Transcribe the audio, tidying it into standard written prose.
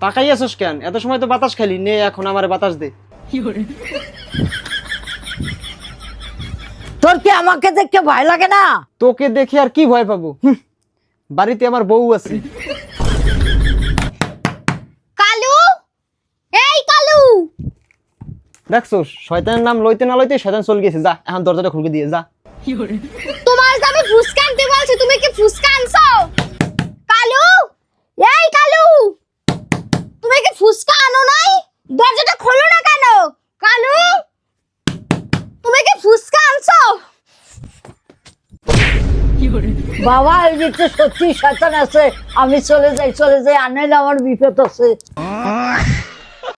তাকাই আছিস কেন? এত সময় তো বাতাস খালি নে, এখন আমার বাতাস দে। তোর কি আমাকে দেখে ভয় লাগে না? তোকে দেখে আর কি ভয় পাবো? বাড়িতে আমার বউ আছে। কালু, এই কালু, দেখছোস শয়তানের নাম লইতে না লইতে শয়তান চলে গেছে। যা এখন দরজাটা খুলে দিয়ে যা। তোমার তো আমি ফুসকা আনতে বলছি, তুমি কি ফুসকা আনছো? কালু, এই কালু, তুমি কি ফুসকা আনো নাই? দরজাটা খোলো না কেন? কালু, তুমি কি ফুসকা আনছো? বাবা এই ভিতরে সত্যি শয়তান আছে, আমি চলে যাই, আনাইলে আমার বিপদ আছে।